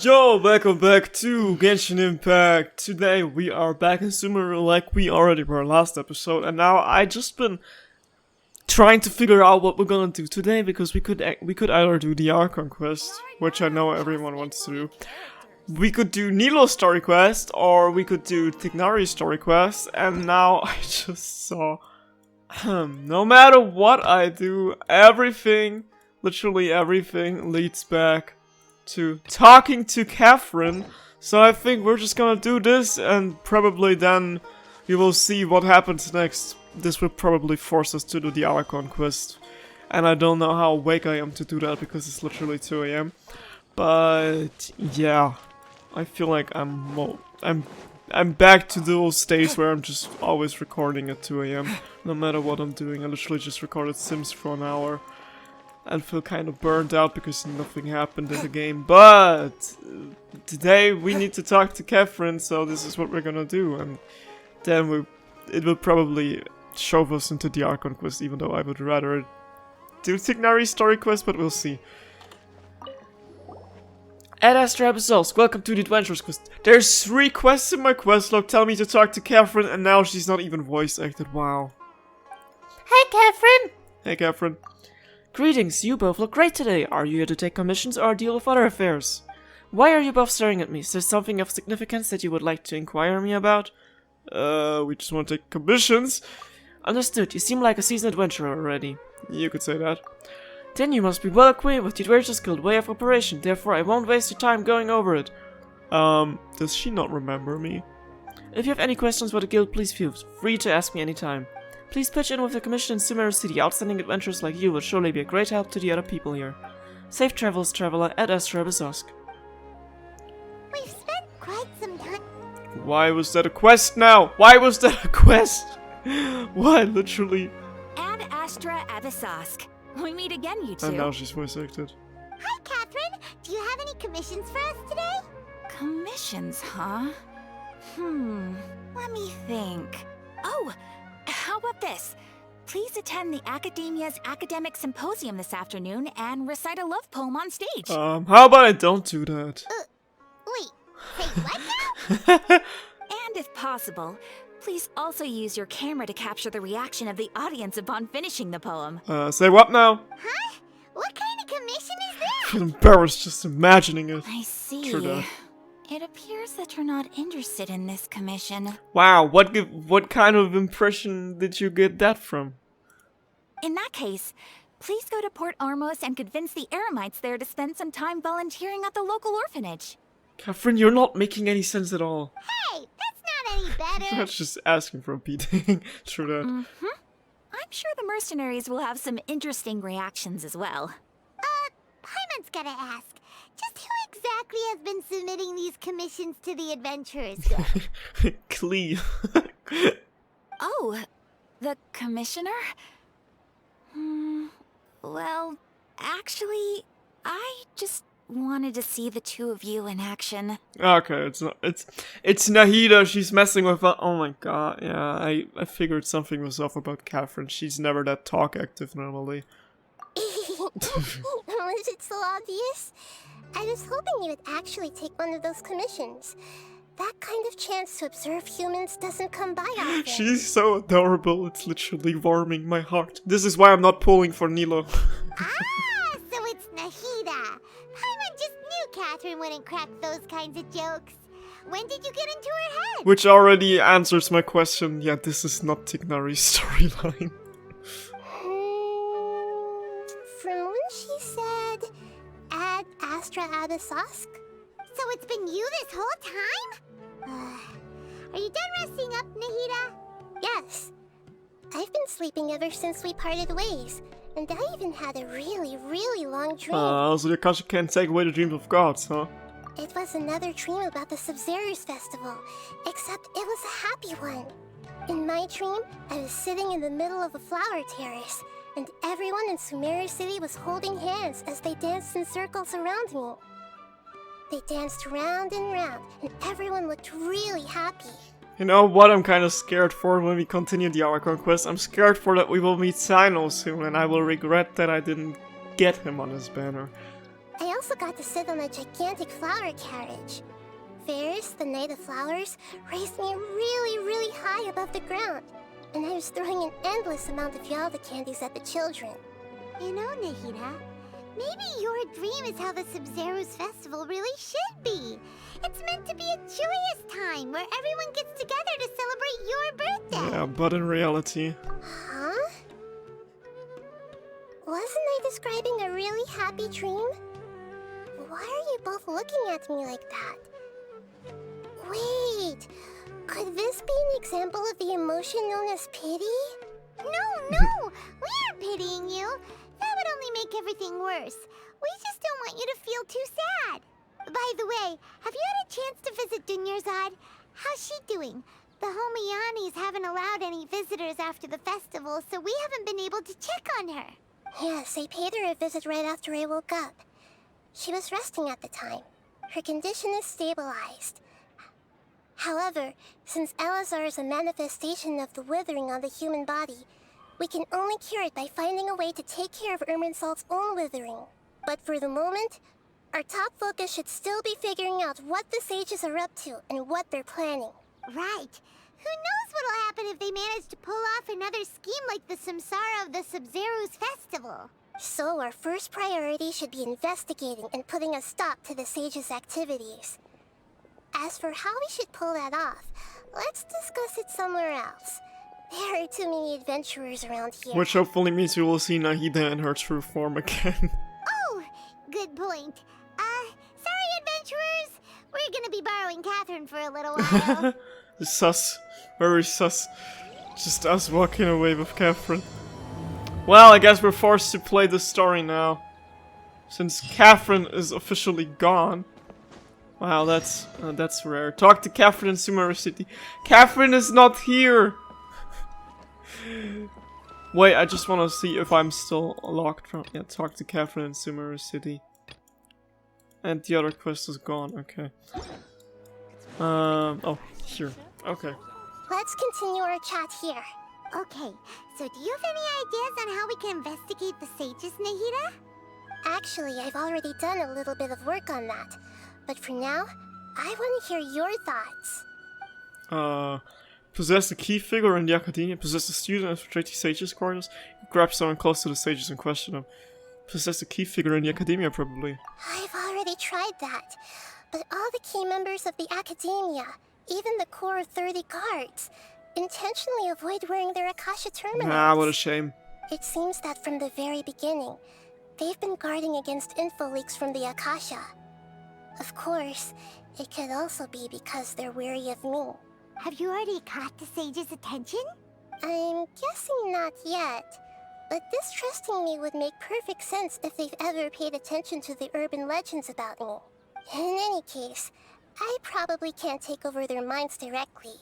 Yo, welcome back to Genshin Impact. Today we are back in Sumeru like we already were last episode, and now I just been trying to figure out what we're gonna do today because we could either do the Archon quest, which I know everyone wants to do. We could do Nilo's story quest, or we could do Tignari's story quest, and now I just saw, no matter what I do, everything, literally everything, leads back to talking to Catherine. So I think we're just gonna do this, and probably then we will see what happens next. This will probably force us to do the Archon quest, and I don't know how awake I am to do that because it's literally 2 AM. But yeah, I feel like I'm back to those days where I'm just always recording at 2 AM, no matter what I'm doing. I literally just recorded Sims for an hour and feel kind of burned out because nothing happened in the game. But today we need to talk to Catherine, so this is what we're gonna do, and then it will probably shove us into the Archon quest, even though I would rather do Tignari's story quest, but we'll see. Ad Astra Abyssosque, welcome to the Adventures quest. There's 3 quests in my quest log telling me to talk to Catherine, and now she's not even voice acted. Wow. Hey, Catherine! Hey, Catherine. Greetings, you both look great today. Are you here to take commissions or deal with other affairs? Why are you both staring at me? Is there something of significance that you would like to inquire me about? We just want to take commissions. Understood, you seem like a seasoned adventurer already. You could say that. Then you must be well acquainted with the Adventurers Guild way of operation, therefore I won't waste your time going over it. Does she not remember me? If you have any questions about the guild, please feel free to ask me anytime. Please pitch in with the commission in Sumeru City. Outstanding adventurers like you will surely be a great help to the other people here. Safe travels, traveler, Ad Astra Abyssosque. We've spent quite some time. Why was that a quest now? Why was that a quest? Why, literally? Ad Astra Abyssosque. We meet again, you two. And now she's voice acted. Hi, Catherine. Do you have any commissions for us today? Commissions, huh? Let me think. Oh, how about this? Please attend the Academia's Academic Symposium this afternoon and recite a love poem on stage. How about I don't do that? Wait, say what now? And if possible, please also use your camera to capture the reaction of the audience upon finishing the poem. Say what now? Huh? What kind of commission is I that? feel embarrassed just imagining it. I see. True that. It appears that you're not interested in this commission. Wow, what kind of impression did you get that from? In that case, please go to Port Ormos and convince the Eremites there to spend some time volunteering at the local orphanage. Catherine, you're not making any sense at all. Hey, that's not any better. That's just asking for a beating. True that. I'm sure the mercenaries will have some interesting reactions as well. Paimon's gotta ask. Just who exactly has been submitting these commissions to the Adventurers Guild? Clee. Oh, the commissioner? Well, actually, I just wanted to see the two of you in action. Okay, it's Nahida. She's messing with. Oh my god, yeah. I figured something was off about Catherine. She's never that talk active normally. Was it so obvious? I was hoping you would actually take one of those commissions. That kind of chance to observe humans doesn't come by often. She's so adorable. It's literally warming my heart. This is why I'm not pulling for Nilo. Ah, so it's Nahida. Paimon just knew Catherine wouldn't crack those kinds of jokes. When did you get into her head? Which already answers my question. Yeah, this is not Tignari's storyline. From when she said, Ad Astra Abyssosque? So it's been you this whole time? Are you done resting up, Nahida? Yes. I've been sleeping ever since we parted ways. And I even had a really, really long dream. So Yakashi can't take away the dreams of gods, huh? It was another dream about the Sabzeruz festival, except it was a happy one. In my dream, I was sitting in the middle of a flower terrace, and everyone in Sumeru City was holding hands as they danced in circles around me. They danced round and round, and everyone looked really happy. You know what I'm kind of scared for when we continue the Archon quest? I'm scared for that we will meet Cyno soon, and I will regret that I didn't get him on his banner. I also got to sit on a gigantic flower carriage. Ferris, the Knight of Flowers, raised me really, really high above the ground, and I was throwing an endless amount of Yalda candies at the children. You know, Nahida, maybe your dream is how the Sabzeruz festival really should be. It's meant to be a joyous time where everyone gets together to celebrate your birthday. Yeah, but in reality... Huh? Wasn't I describing a really happy dream? Why are you both looking at me like that? Wait, could this be an example of the emotion known as pity? No, we aren't pitying you. That would only make everything worse. We just don't want you to feel too sad. By the way, have you had a chance to visit Dunyarzad? How's she doing? The Homiyanis haven't allowed any visitors after the festival, so we haven't been able to check on her. Yes, I paid her a visit right after I woke up. She was resting at the time. Her condition is stabilized. However, since Elazar is a manifestation of the withering on the human body, we can only cure it by finding a way to take care of Irminsul's own withering. But for the moment, our top focus should still be figuring out what the sages are up to and what they're planning. Right. Who knows what'll happen if they manage to pull off another scheme like the Samsara of the Sabzeruz festival? So our first priority should be investigating and putting a stop to the sages' activities. As for how we should pull that off, let's discuss it somewhere else. There are too many adventurers around here. Which hopefully means we will see Nahida in her true form again. Oh, good point. Sorry, adventurers. We're gonna be borrowing Catherine for a little while. Sus. Very sus. Just us walking away with Catherine. Well, I guess we're forced to play the story now. Since Catherine is officially gone. Wow, that's rare. Talk to Catherine in Sumeru City. Catherine is not here! Wait, I just want to see if I'm still locked from... Yeah, talk to Catherine in Sumeru City. And the other quest is gone, okay. Oh, here. Okay. Let's continue our chat here. Okay, so do you have any ideas on how we can investigate the sages, Nahida? Actually, I've already done a little bit of work on that. But for now, I want to hear your thoughts. Possess a key figure in the academia, possess a student and infiltrate the sages' quarters, grab someone close to the sages and question them. Possess a key figure in the academia, probably. I've already tried that. But all the key members of the academia, even the core of 30 guards, intentionally avoid wearing their Akasha terminals. Ah, what a shame. It seems that from the very beginning, they've been guarding against info leaks from the Akasha. Of course, it could also be because they're wary of me. Have you already caught the sages' attention? I'm guessing not yet, but distrusting me would make perfect sense if they've ever paid attention to the urban legends about me. In any case, I probably can't take over their minds directly.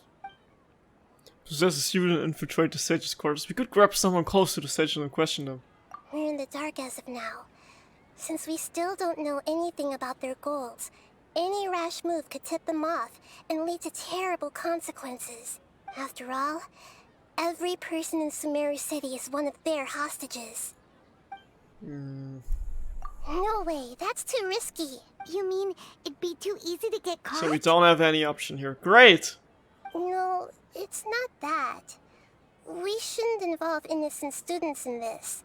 Possess a student and infiltrate the sages' quarters. We could grab someone close to the sages and question them. We're in the dark as of now. Since we still don't know anything about their goals, any rash move could tip them off and lead to terrible consequences. After all, every person in Sumeru City is one of their hostages. No way, that's too risky. You mean it'd be too easy to get caught? So we don't have any option here. Great! No, it's not that. We shouldn't involve innocent students in this.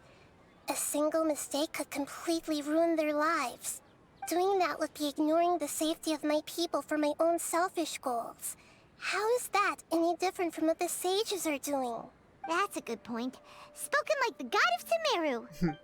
A single mistake could completely ruin their lives. Doing that would be ignoring the safety of my people for my own selfish goals. How is that any different from what the sages are doing? That's a good point. Spoken like the god of Sumeru.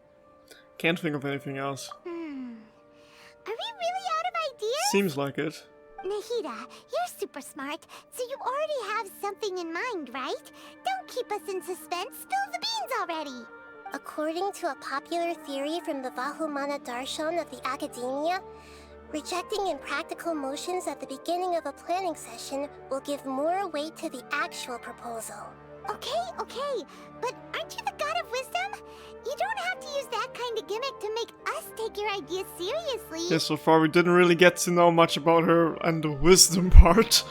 Can't think of anything else. Are we really out of ideas? Seems like it. Nahida, you're super smart, so you already have something in mind, right? Don't keep us in suspense. Spill the beans already. According to a popular theory from the Vahumana Darshan of the Academia, rejecting impractical motions at the beginning of a planning session will give more weight to the actual proposal. Okay, but aren't you the god of wisdom? You don't have to use that kind of gimmick to make us take your ideas seriously. Yeah, so far we didn't really get to know much about her and the wisdom part.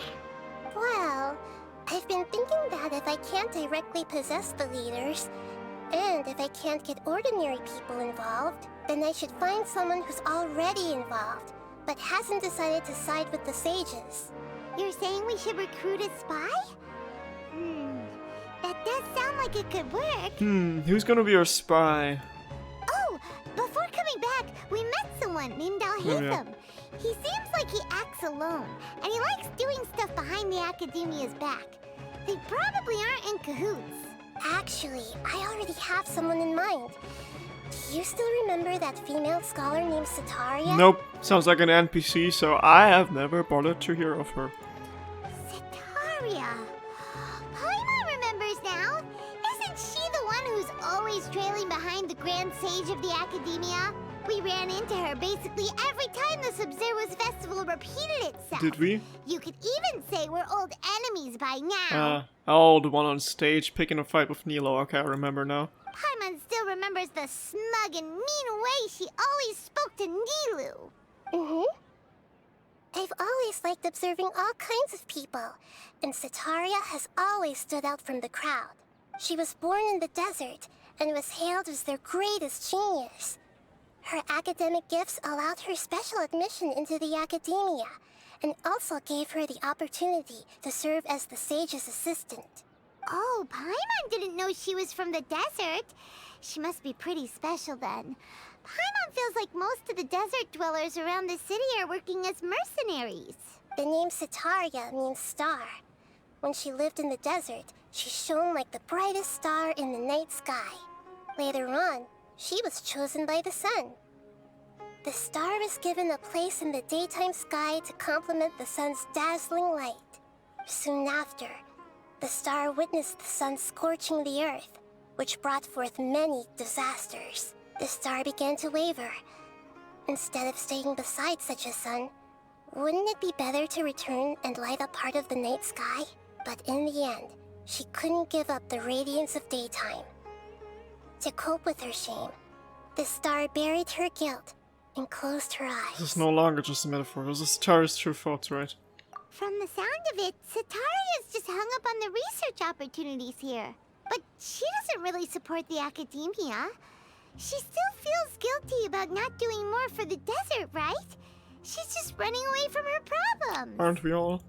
Well, I've been thinking that if I can't directly possess the leaders, And if I can't get ordinary people involved, then I should find someone who's already involved, but hasn't decided to side with the sages. You're saying we should recruit a spy? That does sound like it could work. Who's gonna be our spy? Oh, before coming back, we met someone named Alhaitham. He seems like he acts alone, and he likes doing stuff behind the Academia's back. They probably aren't in cahoots. Actually, I already have someone in mind. Do you still remember that female scholar named Setaria? Nope. Sounds like an NPC, so I have never bothered to hear of her. Setaria. Paimon remembers now. Isn't she the one who's always trailing behind the Grand Sage of the Academia? We ran into her basically every time the Sub-Zero's festival repeated itself. Did we? You could even say we're old enemies by now. Oh, the one on stage picking a fight with Nilo. Okay, I remember now. Paimon still remembers the smug and mean way she always spoke to Nilou. I've always liked observing all kinds of people, and Setaria has always stood out from the crowd. She was born in the desert and was hailed as their greatest genius. Her academic gifts allowed her special admission into the academia, and also gave her the opportunity to serve as the sage's assistant. Oh, Paimon didn't know she was from the desert. She must be pretty special then. Paimon feels like most of the desert dwellers around the city are working as mercenaries. The name Setaria means star. When she lived in the desert, she shone like the brightest star in the night sky. Later on, she was chosen by the sun. The star was given a place in the daytime sky to complement the sun's dazzling light. Soon after, the star witnessed the sun scorching the earth, which brought forth many disasters. The star began to waver. Instead of staying beside such a sun, wouldn't it be better to return and light up part of the night sky? But in the end, she couldn't give up the radiance of daytime. To cope with her shame, the star buried her guilt and closed her eyes. This is no longer just a metaphor. This is Setaria's true thoughts, right? From the sound of it, Setaria's just hung up on the research opportunities here. But she doesn't really support the academia. She still feels guilty about not doing more for the desert, right? She's just running away from her problems. Aren't we all?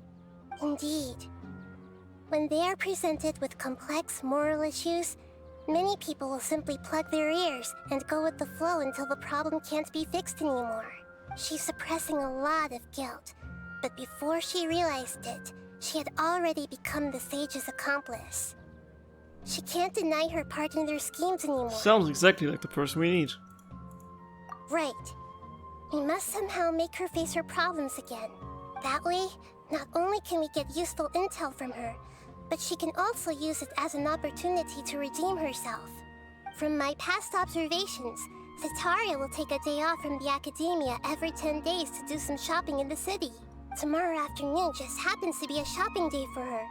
Indeed. When they are presented with complex moral issues, many people will simply plug their ears and go with the flow until the problem can't be fixed anymore. She's suppressing a lot of guilt, but before she realized it, she had already become the sage's accomplice. She can't deny her part in their schemes anymore. Sounds exactly like the person we need. Right. We must somehow make her face her problems again. That way, not only can we get useful intel from her, but she can also use it as an opportunity to redeem herself. From my past observations, Setaria will take a day off from the academia every 10 days to do some shopping in the city. Tomorrow afternoon just happens to be a shopping day for her.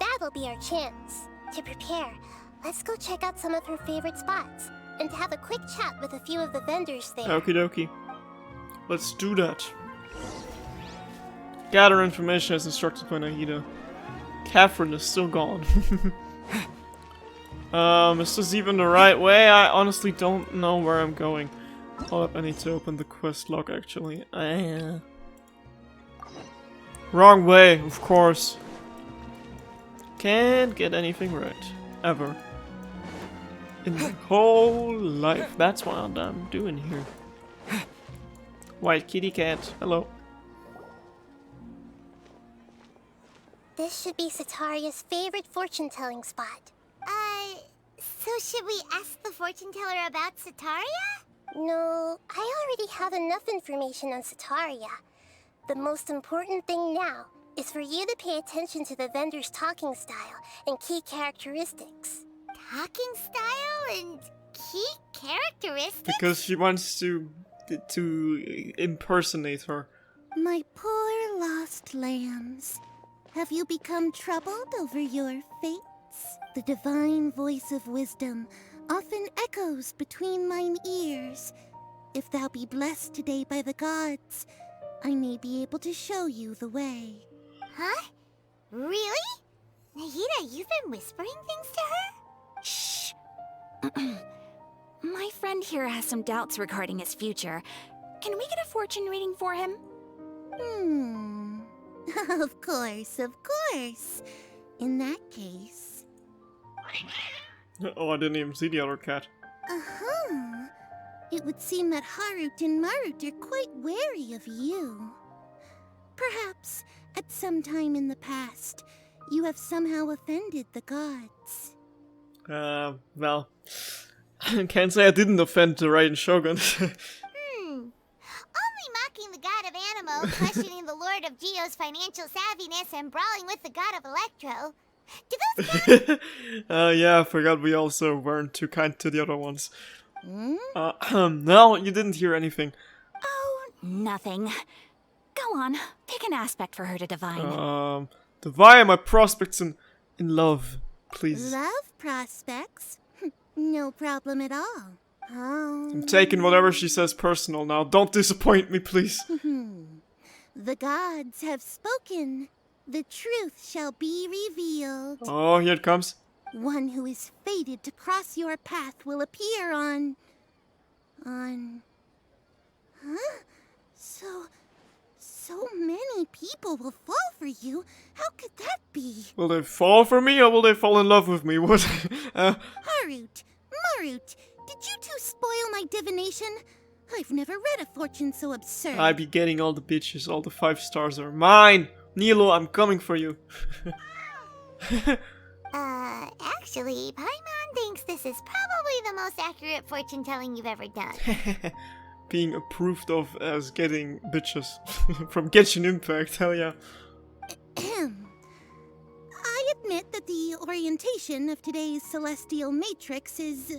That'll be our chance. To prepare, let's go check out some of her favorite spots, and have a quick chat with a few of the vendors there. Okie dokie. Let's do that. Gather information as instructed by Nahida. Catherine is still gone. Is this even the right way? I honestly don't know where I'm going. Hold up, I need to open the quest log actually. Wrong way, of course. Can't get anything right. Ever. In my whole life. That's what I'm doing here. White kitty cat. Hello. This should be Setaria's favorite fortune-telling spot. So should we ask the fortune teller about Setaria? No, I already have enough information on Setaria. The most important thing now is for you to pay attention to the vendor's talking style and key characteristics. Talking style and key characteristics? Because she wants to impersonate her. My poor lost lambs, have you become troubled over your fates? The divine voice of wisdom often echoes between mine ears. If thou be blessed today by the gods, I may be able to show you the way. Huh? Really? Nahida, you've been whispering things to her? Shh! My friend here has some doubts regarding his future. Can we get a fortune reading for him? Of course, of course. In that case. Oh, I didn't even see the other cat. Uh-huh. It would seem that Harut and Marut are quite wary of you. Perhaps, at some time in the past, you have somehow offended the gods. Well, I can't say I didn't offend the Raiden Shogun. Only mocking the god of Animo, questioning the lord of Geo's financial savviness, and brawling with the god of Electro. Do those Yeah, I forgot we also weren't too kind to the other ones. No, you didn't hear anything. Oh, nothing. Go on, pick an aspect for her to divine. Divine my prospects in love, please. Love prospects? No problem at all. I'm taking whatever she says personal now. Don't disappoint me, please. The gods have spoken. The truth shall be revealed. Oh, here it comes. One who is fated to cross your path will appear on... Huh? So many people will fall for you. How could that be? Will they fall for me or will they fall in love with me? What? Harut, Marut, did you two spoil my divination? I've never read a fortune so absurd. I be getting all the bitches. All the 5 stars are mine. Nilo, I'm coming for you. Actually, Paimon thinks this is probably the most accurate fortune telling you've ever done. Being approved of as getting bitches from Genshin Impact, hell yeah. I admit that the orientation of today's celestial matrix is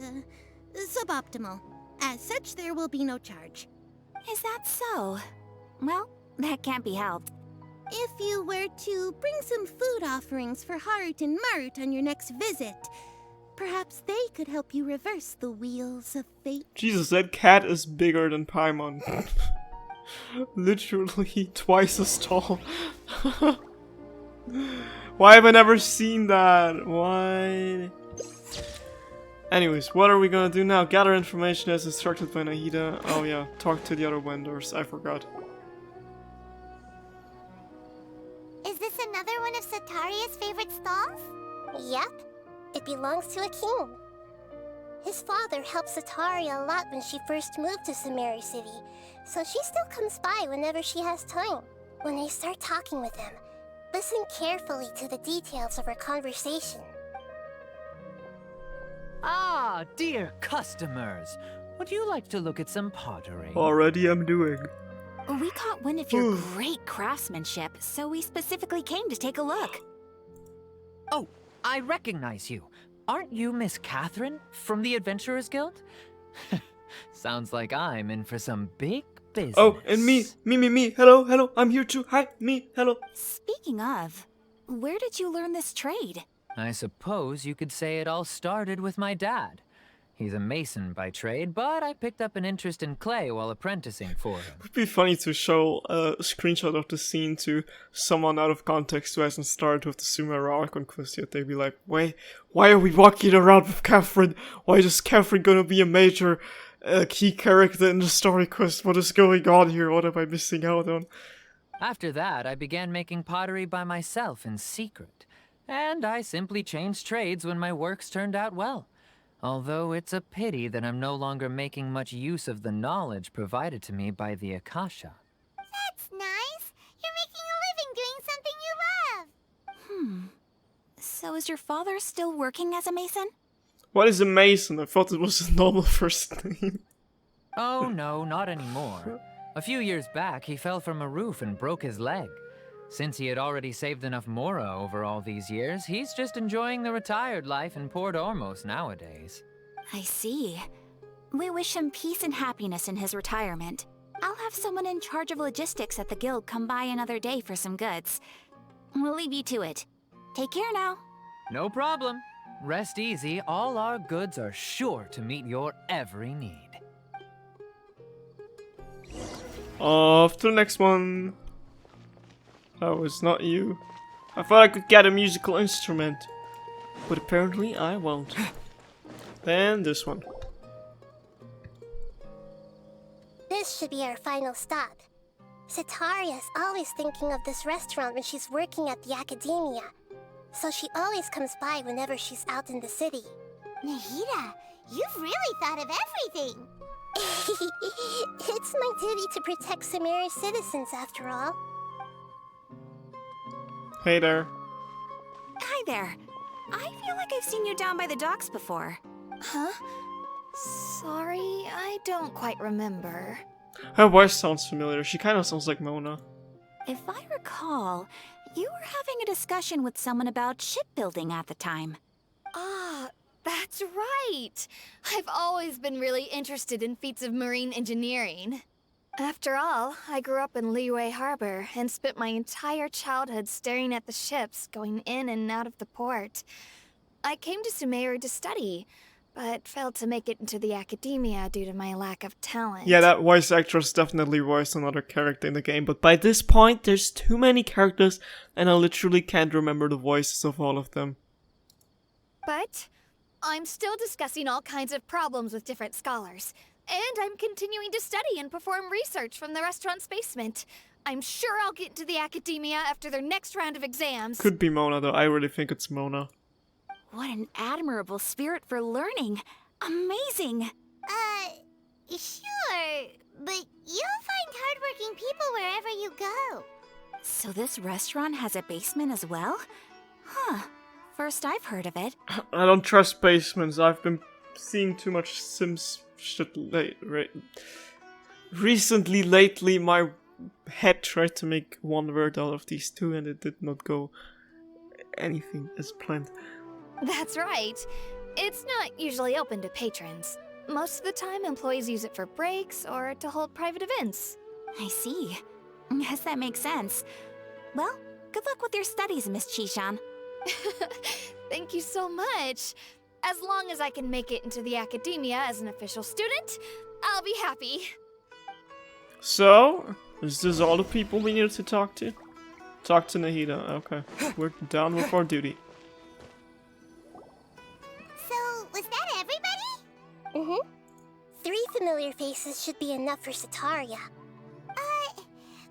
suboptimal. As such, there will be no charge. Is that so? Well, that can't be helped. If you were to bring some food offerings for Harut and Marut on your next visit, perhaps they could help you reverse the wheels of fate. Jesus, that cat is bigger than Paimon. Literally twice as tall. Why have I never seen that? Why? Anyways, what are we gonna do now? Gather information as instructed by Nahida. Oh yeah, talk to the other vendors. I forgot. Is this another one of Sataria's favorite stalls? Yep, it belongs to a king. His father helped Sataria a lot when she first moved to Sumeru City, so she still comes by whenever she has time. When I start talking with him, listen carefully to the details of our conversation. Ah, dear customers. Would you like to look at some pottery? Already I'm doing. We caught wind of your great craftsmanship, so we specifically came to take a look. Oh, I recognize you. Aren't you Miss Catherine from the Adventurers Guild? Sounds like I'm in for some big business. Oh, and me. Hello, I'm here too. Hi, me, hello. Speaking of, where did you learn this trade? I suppose you could say it all started with my dad. He's a mason by trade, but I picked up an interest in clay while apprenticing for him. It would be funny to show a screenshot of the scene to someone out of context who hasn't started with the Sumeru Archon quest yet. They'd be like, wait, why are we walking around with Catherine? Why is Catherine gonna be a major key character in the story quest? What is going on here? What am I missing out on? After that, I began making pottery by myself in secret. And I simply changed trades when my works turned out well. Although it's a pity that I'm no longer making much use of the knowledge provided to me by the Akasha. That's nice. You're making a living doing something you love. So is your father still working as a mason? What is a mason? I thought it was his normal first name. Oh no, not anymore. A few years back, he fell from a roof and broke his leg. Since he had already saved enough Mora over all these years, he's just enjoying the retired life in Port Ormos nowadays. I see. We wish him peace and happiness in his retirement. I'll have someone in charge of logistics at the guild come by another day for some goods. We'll leave you to it. Take care now. No problem. Rest easy, all our goods are sure to meet your every need. Off to the next one. That was not you. I thought I could get a musical instrument, but apparently I won't. Then this one. This should be our final stop. Setaria's always thinking of this restaurant when she's working at the academia, so she always comes by whenever she's out in the city. Nahida, you've really thought of everything. It's my duty to protect Sumeru's citizens, after all. Hey there. Hi there. I feel like I've seen you down by the docks before. Huh? Sorry, I don't quite remember. Her voice sounds familiar. She kind of sounds like Mona. If I recall, you were having a discussion with someone about shipbuilding at the time. Ah, that's right. I've always been really interested in feats of marine engineering. After all, I grew up in Liyue Harbor and spent my entire childhood staring at the ships going in and out of the port. I came to Sumeru to study, but failed to make it into the academia due to my lack of talent. Yeah, that voice actress definitely voiced another character in the game, but by this point, there's too many characters, and I literally can't remember the voices of all of them. But I'm still discussing all kinds of problems with different scholars. And I'm continuing to study and perform research from the restaurant's basement. I'm sure I'll get into the academia after their next round of exams. Could be Mona, though. I really think it's Mona. What an admirable spirit for learning. Amazing. Sure, but you'll find hardworking people wherever you go. So this restaurant has a basement as well? Huh. First I've heard of it. I don't trust basements. I've been seeing too much Sims shit recently. Lately, my head tried to make one word out of these two, and it did not go anything as planned. That's right. It's not usually open to patrons. Most of the time, employees use it for breaks or to hold private events. I see. Yes, that makes sense. Well, good luck with your studies, Miss Chishan. Thank you so much. As long as I can make it into the academia as an official student, I'll be happy. So, is this all the people we needed to talk to? Talk to Nahida, okay. We're done with our duty. So, was that everybody? Mm-hmm. 3 familiar faces should be enough for Setaria.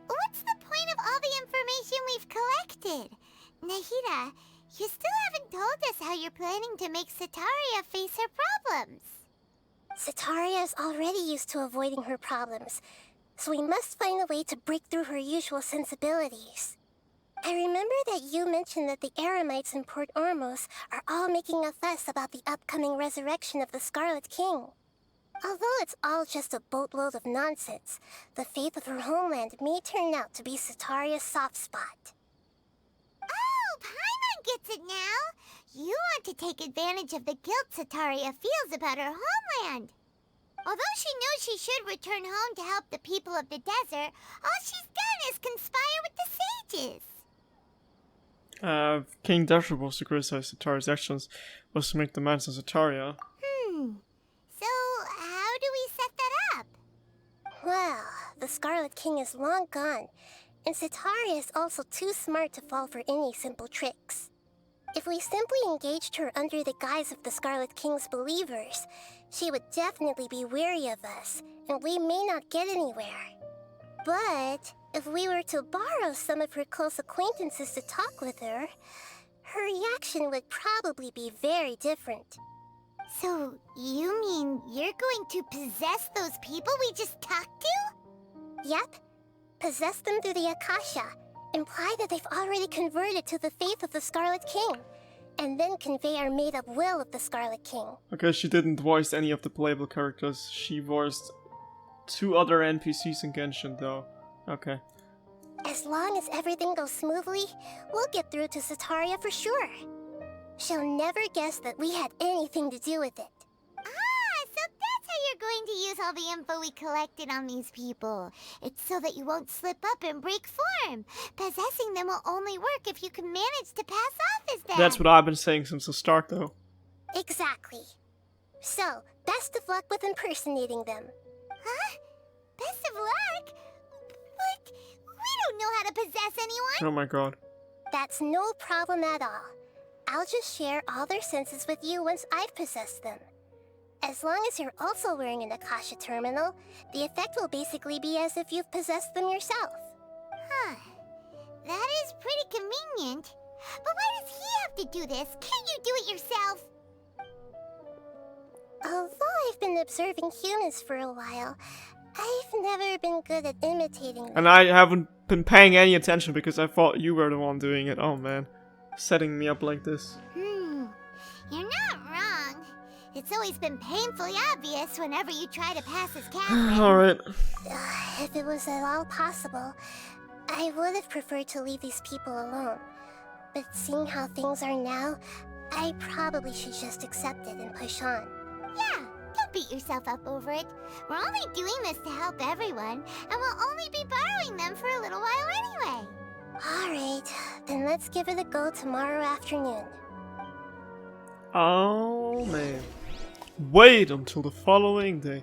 What's the point of all the information we've collected? Nahida, you still haven't told us how you're planning to make Setaria face her problems. Setaria is already used to avoiding her problems, so we must find a way to break through her usual sensibilities. I remember that you mentioned that the Eremites in Port Ormos are all making a fuss about the upcoming resurrection of the Scarlet King. Although it's all just a boatload of nonsense, the faith of her homeland may turn out to be Setaria's soft spot. Oh, Paimon gets it now! You want to take advantage of the guilt Setaria feels about her homeland. Although she knows she should return home to help the people of the desert, all she's done is conspire with the sages. King Dasher was to criticize Setaria's actions, was to make demands on Setaria. So, how do we set that up? Well, the Scarlet King is long gone, and Setaria is also too smart to fall for any simple tricks. If we simply engaged her under the guise of the Scarlet King's believers, she would definitely be weary of us, and we may not get anywhere. But if we were to borrow some of her close acquaintances to talk with her, her reaction would probably be very different. So, you mean you're going to possess those people we just talked to? Yep. Possess them through the Akasha, imply that they've already converted to the faith of the Scarlet King, and then convey our made-up will of the Scarlet King. Okay, she didn't voice any of the playable characters. She voiced 2 other NPCs in Genshin, though. Okay. As long as everything goes smoothly, we'll get through to Setaria for sure. She'll never guess that we had anything to do with it. Ah, so that's how you're going to use all the info we collected on these people. It's so that you won't slip up and break form. Possessing them will only work if you can manage to pass off as them. That's what I've been saying since the start, though. Exactly. So, best of luck with impersonating them. Huh? Best of luck? But we don't know how to possess anyone. Oh my god. That's no problem at all. I'll just share all their senses with you once I've possessed them. As long as you're also wearing an Akasha terminal, the effect will basically be as if you've possessed them yourself. Huh. That is pretty convenient. But why does he have to do this? Can't you do it yourself? Although I've been observing humans for a while, I've never been good at imitating them. And I haven't been paying any attention because I thought you were the one doing it. Oh man. Setting me up like this. You're not wrong. It's always been painfully obvious whenever you try to pass as Catherine. Alright. If it was at all possible, I would have preferred to leave these people alone. But seeing how things are now, I probably should just accept it and push on. Yeah, don't beat yourself up over it. We're only doing this to help everyone, and we'll only be borrowing them for a little while anyway. Alright, then let's give it a go tomorrow afternoon. Oh man. Wait until the following day.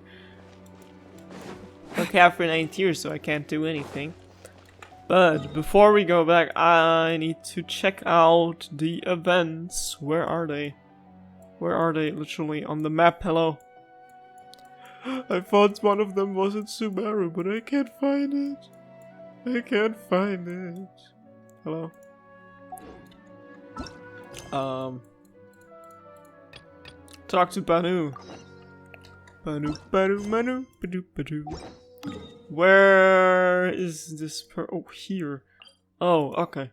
Well, Catherine ain't here, so I can't do anything. But before we go back, I need to check out the events. Where are they? Where are they? Literally on the map. Hello. I thought one of them was in Sumeru, but I can't find it. I can't find it. Hello. Talk to Banu. Banu, Banu, Manu, Badu, Badu. Where is this oh, here. Oh, okay.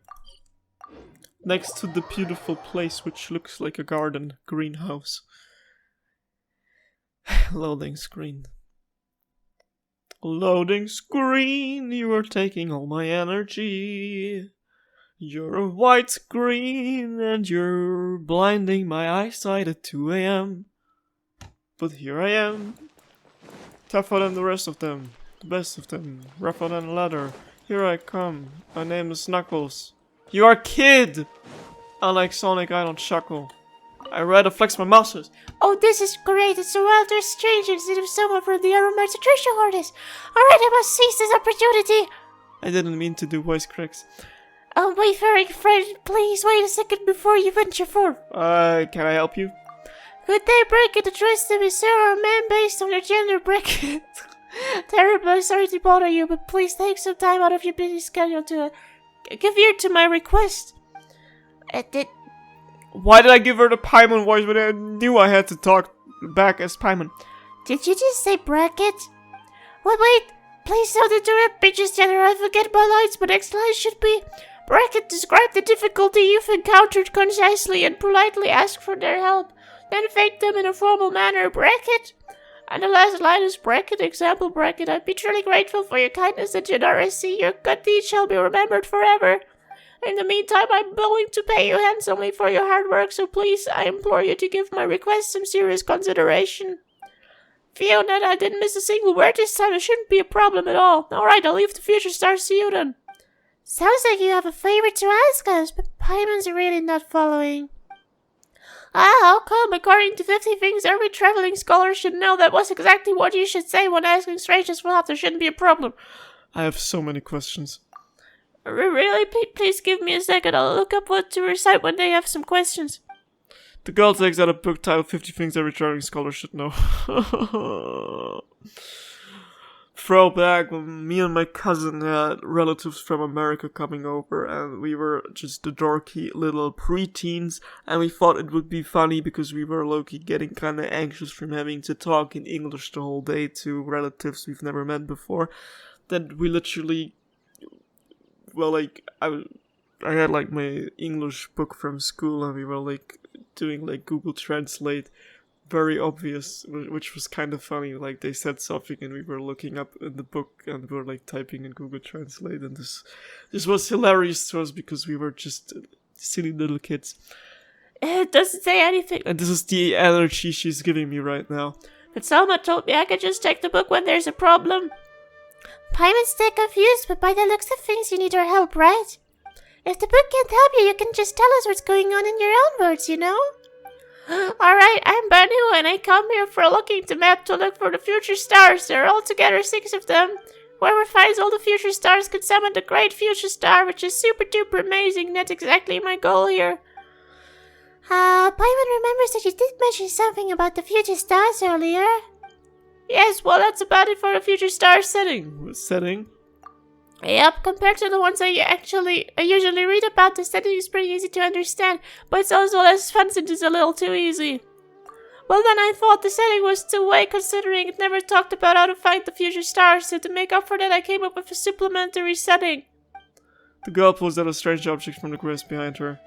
Next to the beautiful place which looks like a garden, greenhouse. Loading screen. Loading screen, you are taking all my energy. You're a white screen and you're blinding my eyesight at 2 AM. But here I am. Tougher than the rest of them. The best of them. Rougher than leather. Here I come. My name is Knuckles. You are a kid! Unlike Sonic, I don't chuckle. I rather flex my muscles. Oh, this is great. It's a Walter Strange instead of someone from the Aromatic Treasure Hoarders. Alright, I must seize this opportunity. I didn't mean to do voice cracks. Oh, my furry friend, please wait a second before you venture forth. Can I help you? Could they break it? Address them as Sarah or man based on their gender bracket? Terribly sorry to bother you, but please take some time out of your busy schedule to give ear to my request. Why did I give her the Paimon voice when I knew I had to talk back as Paimon? Did you just say bracket? Well, wait, please don't interrupt me just yet or I forget my lines. My next line should be, bracket, describe the difficulty you've encountered concisely and politely ask for their help. Then thank them in a formal manner, bracket. And the last line is bracket, example bracket. I'd be truly grateful for your kindness and generosity. Your good deeds shall be remembered forever. In the meantime, I'm willing to pay you handsomely for your hard work, so please, I implore you to give my request some serious consideration. Fiona, I didn't miss a single word this time. It shouldn't be a problem at all. Alright, I'll leave the future stars to you then. Sounds like you have a favor to ask us, but Paimon's really not following. How come? According to 50 things every traveling scholar should know, that was exactly what you should say when asking strangers for help. There shouldn't be a problem. I have so many questions. Really? Please give me a second. I'll look up what to recite when they have some questions. The girl takes out a book titled 50 Things Every Traveling Scholar Should Know. Throwback, when me and my cousin had relatives from America coming over, and we were just the dorky little preteens, and we thought it would be funny because we were low-key getting kinda anxious from having to talk in English the whole day to relatives we've never met before. Then we literally, well, like, I had like my English book from school, and we were like doing like Google Translate, very obvious, which was kind of funny. Like, they said something and we were looking up in the book and we were like typing in Google Translate, and this was hilarious to us because we were just silly little kids. It doesn't say anything. And this is the energy she's giving me right now. But Selma told me I could just take the book when there's a problem. Paimon's still confused, but by the looks of things you need our help, right? If the book can't help you, you can just tell us what's going on in your own words, you know? Alright, I'm Banu, and I come here for looking to map to look for the future stars. There are altogether 6 of them. Whoever finds all the future stars can summon the great future star, which is super duper amazing. That's exactly my goal here. Paimon remembers that you did mention something about the future stars earlier. Yes, well, that's about it for the future star setting. Yep, compared to the ones I usually read about, the setting is pretty easy to understand, but it's also less fun since it's a little too easy. Well then, I thought the setting was too vague considering it never talked about how to find the future stars, so to make up for that I came up with a supplementary setting. The girl pulls out a strange object from the grist behind her.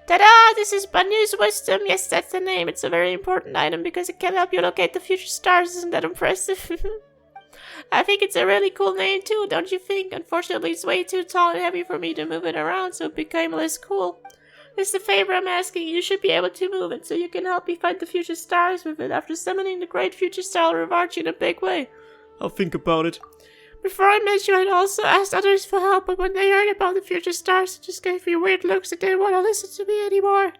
Ta-da! This is Banu's Wisdom. Yes, that's the name. It's a very important item because it can help you locate the future stars. Isn't that impressive? I think it's a really cool name too, don't you think? Unfortunately, it's way too tall and heavy for me to move it around, so it became less cool. It's the favor I'm asking. You should be able to move it so you can help me find the future stars with it. After summoning the great future star, I'll reward you in a big way. I'll think about it. Before I met you, I'd also asked others for help, but when they heard about the future stars, it just gave me weird looks and didn't want to listen to me anymore.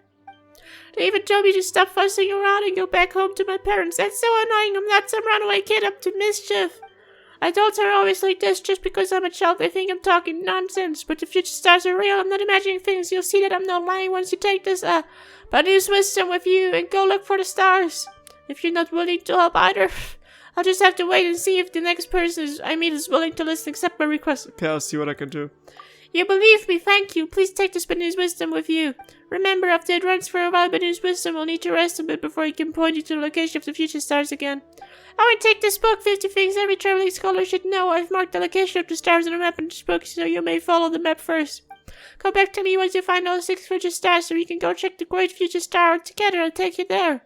They even told me to stop fussing around and go back home to my parents. That's so annoying. I'm not some runaway kid up to mischief. I told her always like this, just because I'm a child, they think I'm talking nonsense. But the future stars are real. I'm not imagining things. You'll see that I'm not lying once you take this, Banu's Wisdom with you and go look for the stars. If you're not willing to help either, I'll just have to wait and see if the next person I meet is willing to listen and accept my request. Okay, I'll see what I can do. You believe me, thank you. Please take this Banu's Wisdom with you. Remember, after it runs for a while, Banu's Wisdom will need to rest a bit before he can point you to the location of the future stars again. I will take this book, 50 Things Every Traveling Scholar Should Know. I've marked the location of the stars on the map in this book, so you may follow the map first. Come back to me once you find all 6 future stars so we can go check the great future star out together. I'll take you there.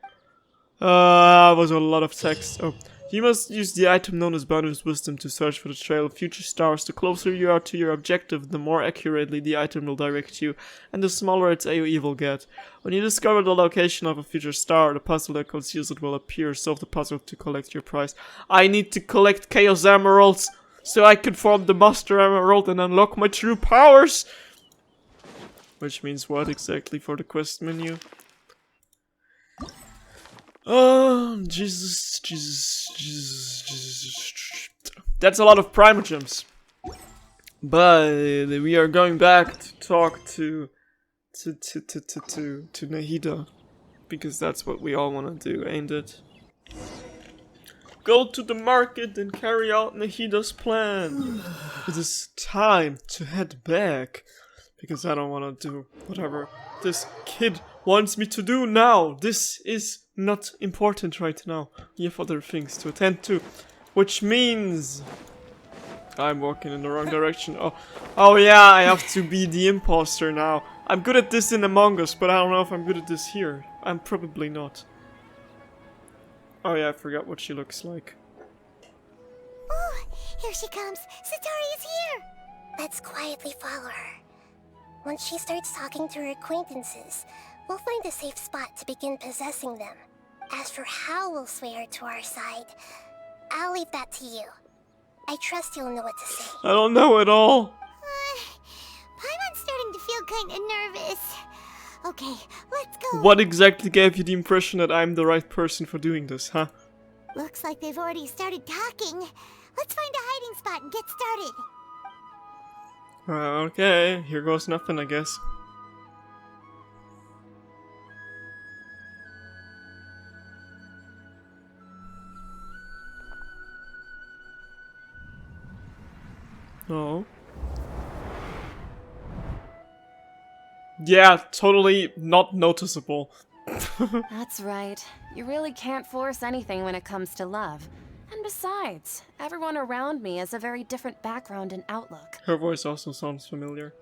That was a lot of text. Oh. You must use the item known as Banu's Wisdom to search for the trail of future stars. The closer you are to your objective, the more accurately the item will direct you, and the smaller its AoE will get. When you discover the location of a future star, the puzzle that conceals it will appear. Solve the puzzle to collect your prize. I need to collect Chaos Emeralds so I can form the Master Emerald and unlock my true powers! Which means what exactly for the quest menu? Oh, Jesus. That's a lot of Primogems. But we are going back to talk to Nahida. Because that's what we all want to do, ain't it? Go to the market and carry out Nahida's plan. It is time to head back. Because I don't want to do whatever this kid wants me to do now. This is not important right now. We have other things to attend to. Which means I'm walking in the wrong direction. Oh yeah, I have to be the imposter now. I'm good at this in Among Us, but I don't know if I'm good at this here. I'm probably not. Oh yeah, I forgot what she looks like. Oh, here she comes. Satori is here. Let's quietly follow her. Once she starts talking to her acquaintances, we'll find a safe spot to begin possessing them. As for how we'll sway her to our side, I'll leave that to you. I trust you'll know what to say. I don't know at all. Paimon's starting to feel kinda nervous. Okay, let's go. What exactly gave you the impression that I'm the right person for doing this, huh? Looks like they've already started talking. Let's find a hiding spot and get started. Okay, here goes nothing, I guess. Oh. Yeah, totally not noticeable. That's right. You really can't force anything when it comes to love. And besides, everyone around me has a very different background and outlook. Her voice also sounds familiar.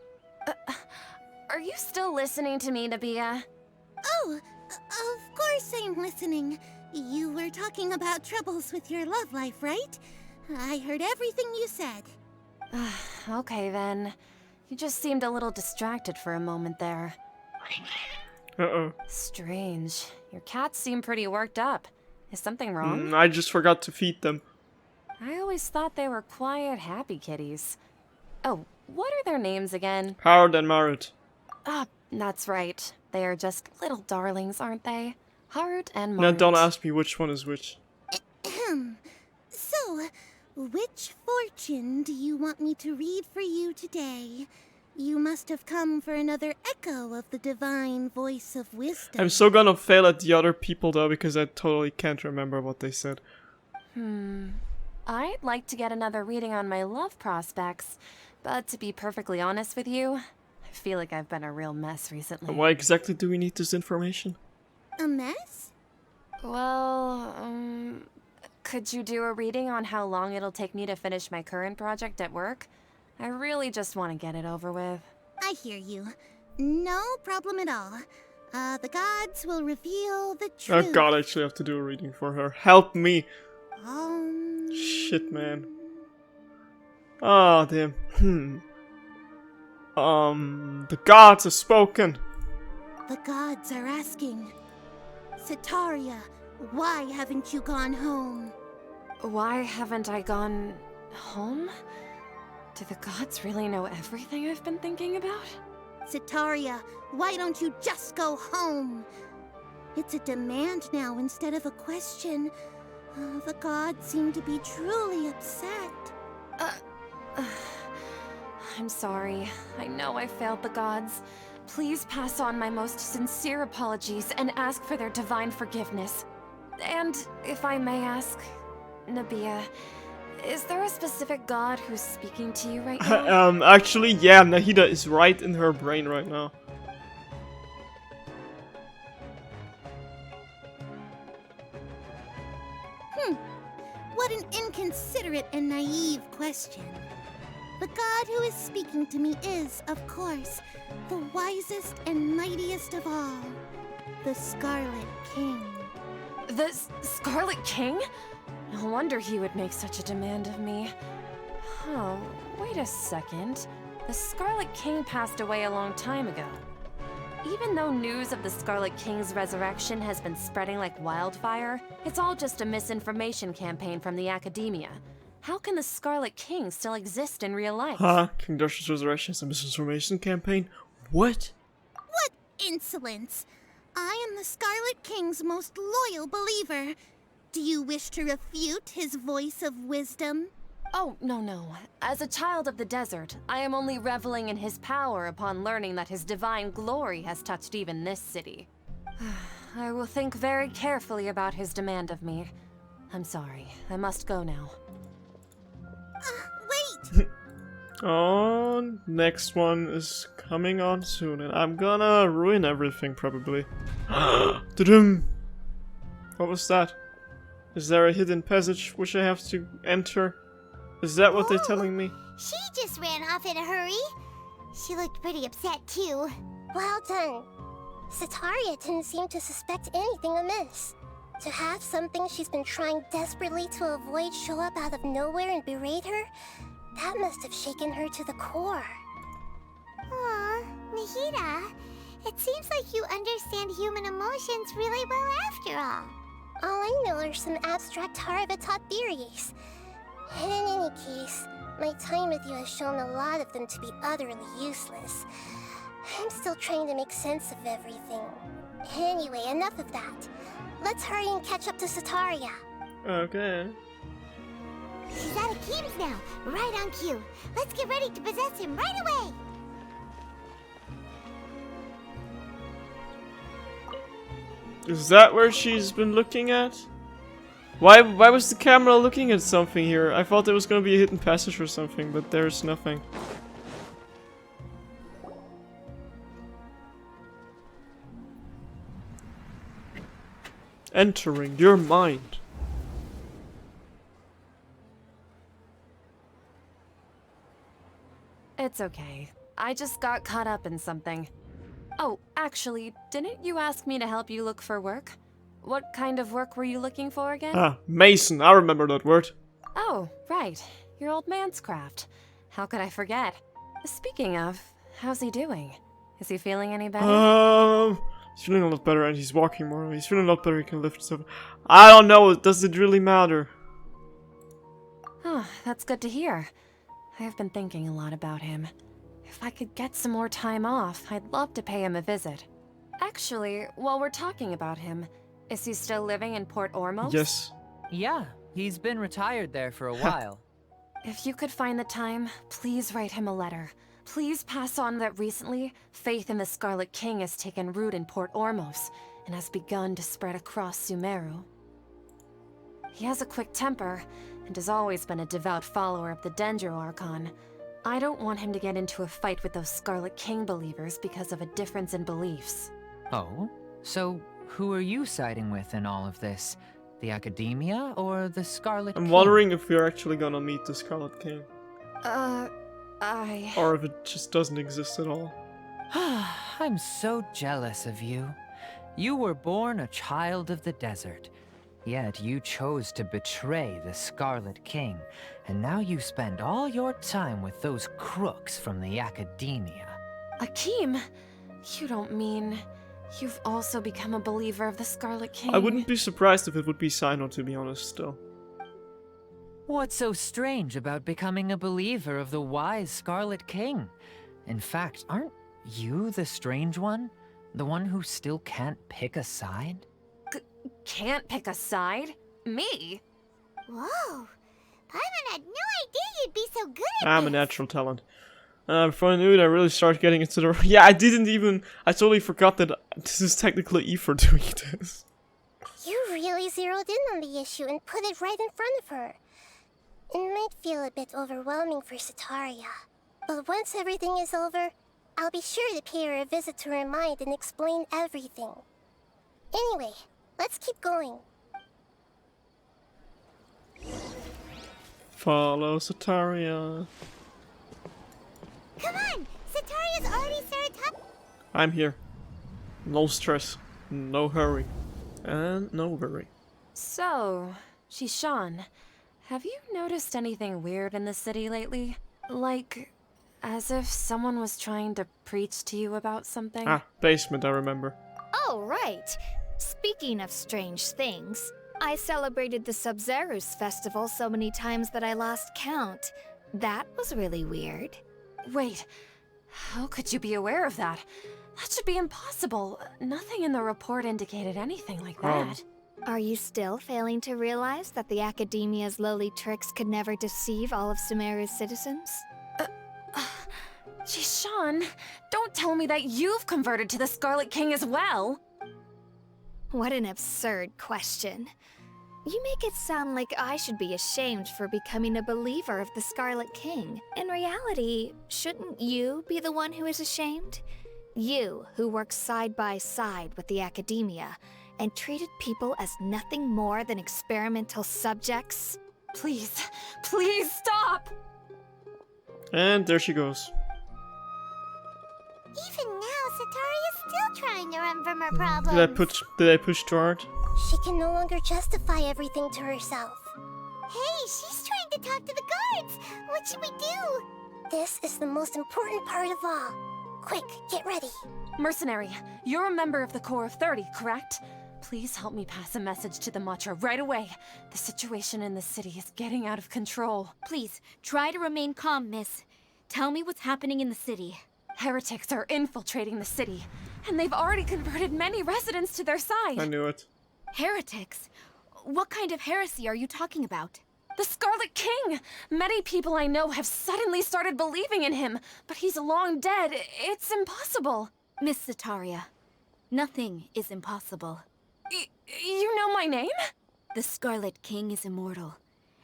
Are you still listening to me, Nabia? Oh, of course I'm listening. You were talking about troubles with your love life, right? I heard everything you said. Okay then. You just seemed a little distracted for a moment there. Uh-oh. Strange. Your cats seem pretty worked up. Is something wrong? I just forgot to feed them. I always thought they were quiet, happy kitties. Oh, what are their names again? Howard and Marit. Ah, that's right. They are just little darlings, aren't they? Hart and Now Marit. don't ask me which one is which. So, which fortune do you want me to read for you today? You must must have come for another echo of the divine voice of wisdom. I'm so gonna fail at the other people though, because I totally can't remember what they said. I'd like to get another reading on my love prospects, but to be perfectly honest with you, I feel like I've been a real mess recently. And why exactly do we need this information? A mess? Well, could you do a reading on how long it'll take me to finish my current project at work? I really just want to get it over with. I hear you. No problem at all. The gods will reveal the truth. Oh god, I actually have to do a reading for her. Help me! Um, Shit, man. Oh, damn. The gods have spoken. The gods are asking. Sitaria, why haven't you gone home? Why haven't I gone home? Do the gods really know everything I've been thinking about? Sitaria, why don't you just go home? It's a demand now instead of a question. The gods seem to be truly upset. I'm sorry. I know I failed the gods. Please pass on my most sincere apologies and ask for their divine forgiveness. And if I may ask, Nabia, is there a specific god who's speaking to you right now? Actually, yeah, Nahida is right in her brain right now. What an inconsiderate and naive question. The god who is speaking to me is, of course, the wisest and mightiest of all, the Scarlet King. The Scarlet King? No wonder he would make such a demand of me. Oh, wait a second. The Scarlet King passed away a long time ago. Even though news of the Scarlet King's resurrection has been spreading like wildfire, it's all just a misinformation campaign from the academia. How can the Scarlet King still exist in real life? Huh? King Darcy's resurrection is a misinformation campaign? What? What insolence! I am the Scarlet King's most loyal believer. Do you wish to refute his voice of wisdom? Oh, no. As a child of the desert, I am only reveling in his power upon learning that his divine glory has touched even this city. I will think very carefully about his demand of me. I'm sorry. I must go now. Wait! Oh, next one is coming on soon, and I'm gonna ruin everything, probably. Ta-dum! What was that? Is there a hidden passage which I have to enter? Is that what they're telling me? She just ran off in a hurry. She looked pretty upset too. Well done. Sitaria didn't seem to suspect anything amiss. To have something she's been trying desperately to avoid show up out of nowhere and berate her, that must have shaken her to the core. Aw, Nahida, it seems like you understand human emotions really well after all. All I know are some abstract Harava-taught theories. And in any case, my time with you has shown a lot of them to be utterly useless. I'm still trying to make sense of everything. Anyway, enough of that. Let's hurry and catch up to Sitaria. Okay. He's out of Keems now, right on cue. Let's get ready to possess him right away. Is that where she's been looking at? Why was the camera looking at something here? I thought there was gonna be a hidden passage or something, but there's nothing. Entering your mind. It's okay. I just got caught up in something. Oh, actually, didn't you ask me to help you look for work? What kind of work were you looking for again? Ah, Mason, I remember that word. Oh, right. Your old man's craft. How could I forget? Speaking of, how's he doing? Is he feeling any better? He's feeling a lot better and he's walking more. He's feeling a lot better, he can lift stuff. I don't know, does it really matter? Oh, that's good to hear. I have been thinking a lot about him. If I could get some more time off, I'd love to pay him a visit. Actually, while we're talking about him, is he still living in Port Ormos? Yes. Yeah, he's been retired there for a while. If you could find the time, please write him a letter. please pass on that recently, faith in the Scarlet King has taken root in Port Ormos and has begun to spread across Sumeru. He has a quick temper and has always been a devout follower of the Dendro Archon. I don't want him to get into a fight with those Scarlet King believers because of a difference in beliefs. Oh? So, who are you siding with in all of this? The Academia or the Scarlet King? I'm wondering if we're actually gonna meet the Scarlet King. I... Or if it just doesn't exist at all. I'm so jealous of you. You were born a child of the desert. Yet you chose to betray the Scarlet King, and now you spend all your time with those crooks from the Academia. Akeem, you don't mean you've also become a believer of the Scarlet King? I wouldn't be surprised if it would be Sino, to be honest, still. What's so strange about becoming a believer of the wise Scarlet King? In fact, aren't you the strange one? The one who still can't pick a side? Can't pick a side? Me? Whoa. Paimon had no idea you'd be so good at I'm a this. natural talent. Before I knew it, I really started getting into the... Yeah, I totally forgot that this is technically Aoife doing this. You really zeroed in on the issue and put it right in front of her. It might feel a bit overwhelming for Setaria, but once everything is over, I'll be sure to pay her a visit to her mind and explain everything. Anyway, let's keep going. Follow Setaria. Come on! Setaria's already started talking. I'm here. No stress, no hurry, and no worry. So, Shishan, have you noticed anything weird in the city lately? Like, as if someone was trying to preach to you about something? Ah, basement, I remember. Oh, right. Speaking of strange things, I celebrated the Sub-Zerus festival so many times that I lost count. That was really weird. Wait, how could you be aware of that? That should be impossible. Nothing in the report indicated anything like that. Are you still failing to realize that the Academia's lowly tricks could never deceive all of Sumeru's citizens? Shishan, don't tell me that you've converted to the Scarlet King as well! What an absurd question. You make it sound like I should be ashamed for becoming a believer of the Scarlet King. In reality, shouldn't you be the one who is ashamed? You, who works side by side with the Academia, and treated people as nothing more than experimental subjects? Please, please stop! And there she goes. Even now, Setaria's still trying to run from her problems. Did I push too hard? She can no longer justify everything to herself. Hey, she's trying to talk to the guards. What should we do? This is the most important part of all. Quick, get ready. Mercenary, you're a member of the Corps of 30, correct? Please help me pass a message to the Matra right away. The situation in the city is getting out of control. Please, try to remain calm, miss. Tell me what's happening in the city. Heretics are infiltrating the city, and they've already converted many residents to their side. I knew it. Heretics? What kind of heresy are you talking about? The Scarlet King! Many people I know have suddenly started believing in him, but he's long dead. It's impossible. Miss Setaria, nothing is impossible. You know my name? The Scarlet King is immortal,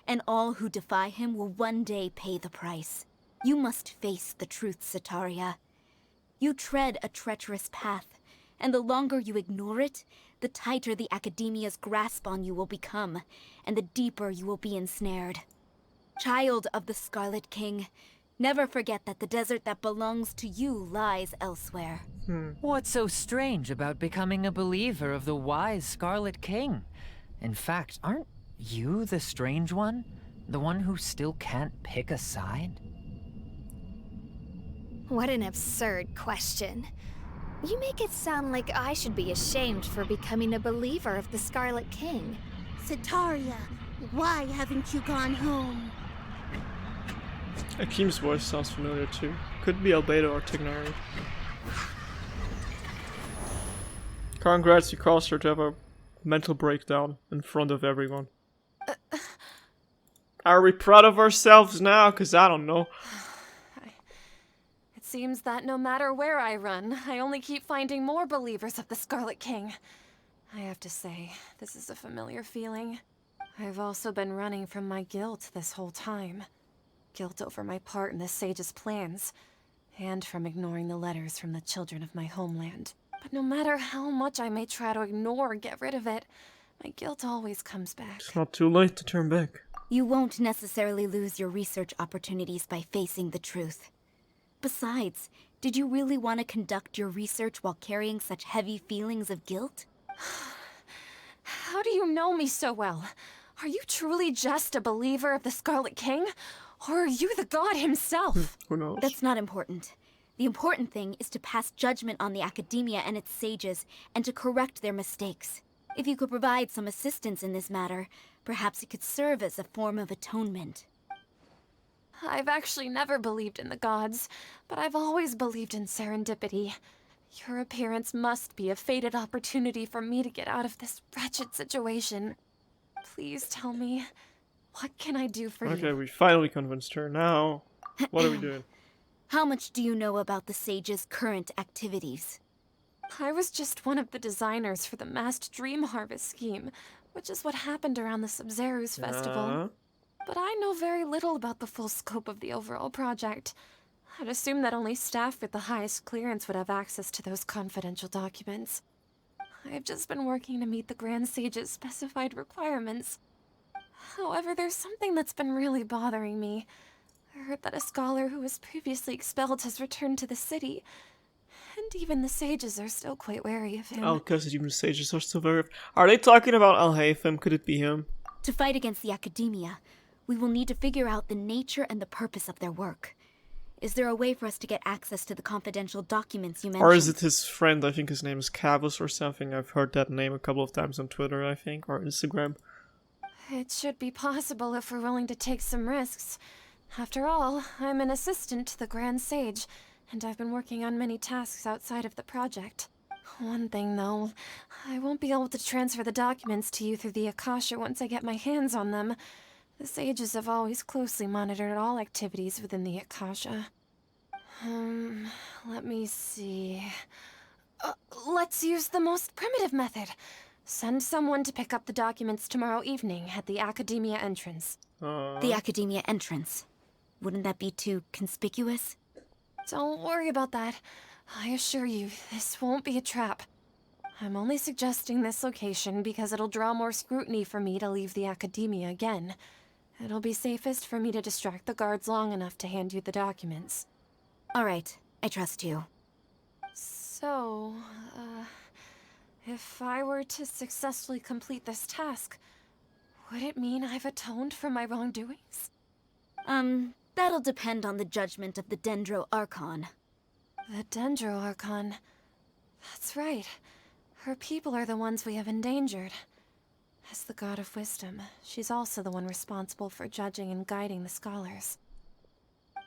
and all who defy him will one day pay the price. You must face the truth, Setaria. You tread a treacherous path, and the longer you ignore it, the tighter the Academia's grasp on you will become, and the deeper you will be ensnared. Child of the Scarlet King, never forget that the desert that belongs to you lies elsewhere. What's so strange about becoming a believer of the wise Scarlet King? In fact, aren't you the strange one? The one who still can't pick a side? What an absurd question. You make it sound like I should be ashamed for becoming a believer of the Scarlet King. Setaria, why haven't you gone home? Akeem's voice sounds familiar too. Could be Albedo or Tignari. Congrats, you caused her to have a mental breakdown in front of everyone. Are we proud of ourselves now? Cause I don't know. seems that no matter where I run, I only keep finding more believers of the Scarlet King. I have to say, this is a familiar feeling. I've also been running from my guilt this whole time. Guilt over my part in the Sage's plans, and from ignoring the letters from the children of my homeland. But no matter how much I may try to ignore or get rid of it, my guilt always comes back. It's not too late to turn back. You won't necessarily lose your research opportunities by facing the truth. Besides, did you really want to conduct your research while carrying such heavy feelings of guilt? How do you know me so well? Are you truly just a believer of the Scarlet King? Or are you the god himself? Who knows? That's not important. The important thing is to pass judgment on the academia and its sages, and to correct their mistakes. If you could provide some assistance in this matter, perhaps it could serve as a form of atonement. I've actually never believed in the gods, but I've always believed in serendipity. Your appearance must be a fated opportunity for me to get out of this wretched situation. Please tell me, what can I do for you? Okay, we finally convinced her. Now, what are we doing? How much do you know about the sage's current activities? I was just one of the designers for the massed dream harvest scheme, which is what happened around the Sabzeruz festival. But I know very little about the full scope of the overall project. I'd assume that only staff with the highest clearance would have access to those confidential documents. I've just been working to meet the Grand Sage's specified requirements. However, there's something that's been really bothering me. I heard that a scholar who was previously expelled has returned to the city, and even the sages are still quite wary of him. Oh, because even the sages are still very... Are they talking about Al-Haytham? Could it be him? To fight against the academia, we will need to figure out the nature and the purpose of their work. Is there a way for us to get access to the confidential documents you mentioned? Or is it his friend? I think his name is Cavus or something. I've heard that name a couple of times on Twitter, I think, or Instagram. It should be possible if we're willing to take some risks. After all, I'm an assistant to the Grand Sage, and I've been working on many tasks outside of the project. One thing, though, I won't be able to transfer the documents to you through the Akasha once I get my hands on them. The sages have always closely monitored all activities within the Akasha. Let me see... let's use the most primitive method. Send someone to pick up the documents tomorrow evening at the Academia entrance. The Academia entrance? Wouldn't that be too conspicuous? Don't worry about that. I assure you, this won't be a trap. I'm only suggesting this location because it'll draw more scrutiny for me to leave the Academia again. It'll be safest for me to distract the guards long enough to hand you the documents. Alright, I trust you. So, if I were to successfully complete this task, would it mean I've atoned for my wrongdoings? That'll depend on the judgment of the Dendro Archon. The Dendro Archon. That's right. Her people are the ones we have endangered. As the God of Wisdom, she's also the one responsible for judging and guiding the scholars.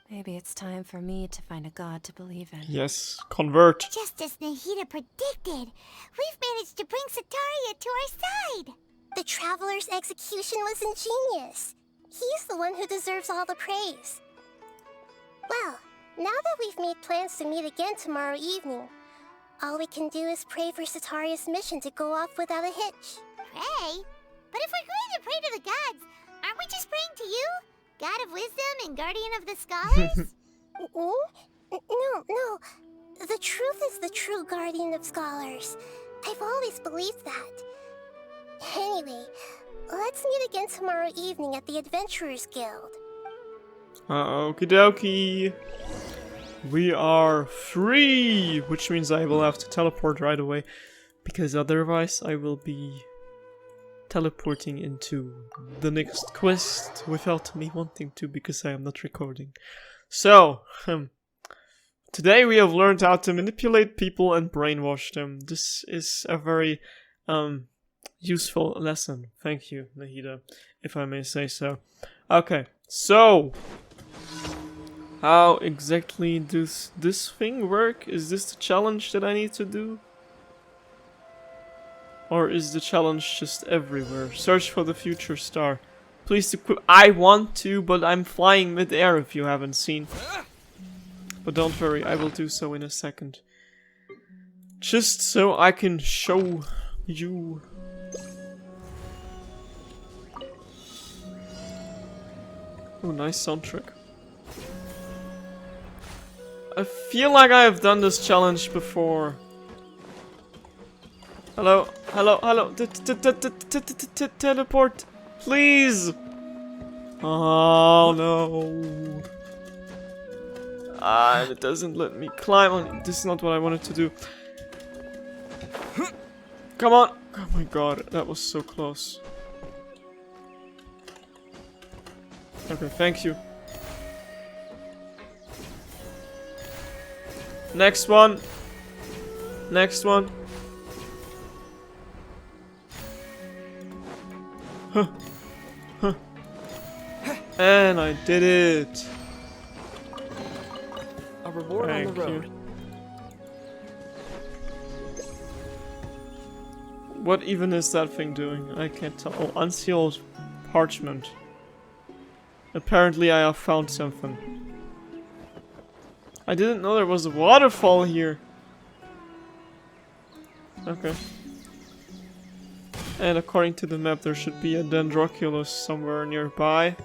Maybe it's time for me to find a god to believe in. Yes, convert. Just as Nahida predicted, we've managed to bring Sataria to our side. The Traveler's execution was ingenious. He's the one who deserves all the praise. Well, now that we've made plans to meet again tomorrow evening, all we can do is pray for Sataria's mission to go off without a hitch. Pray? But if we're going to pray to the gods, aren't we just praying to you? God of Wisdom and Guardian of the Scholars? No. The truth is the true Guardian of Scholars. I've always believed that. Anyway, let's meet again tomorrow evening at the Adventurers Guild. Okie dokie. We are free, which means I will have to teleport right away, because otherwise I will be teleporting into the next quest without me wanting to, because I am not recording. So, today we have learned how to manipulate people and brainwash them. This is a very useful lesson. Thank you, Nahida, if I may say so. Okay, so how exactly does this thing work? Is this the challenge that I need to do? Or is the challenge just everywhere? Search for the future star. Please equip. I want to, but I'm flying mid-air if you haven't seen. But don't worry, I will do so in a second. Just so I can show you. Oh, nice soundtrack. I feel like I have done this challenge before. Hello, hello, hello. Teleport, please. Oh no. Ah, it doesn't let me climb on. This is not what I wanted to do. Come on. Oh my god, that was so close. Okay, thank you. Next one. Next one. Huh. Huh. And I did it. A reward on the road. What even is that thing doing? I can't tell. Oh, unsealed parchment. Apparently I have found something. I didn't know there was a waterfall here. Okay. And according to the map there should be a Dendroculus somewhere nearby.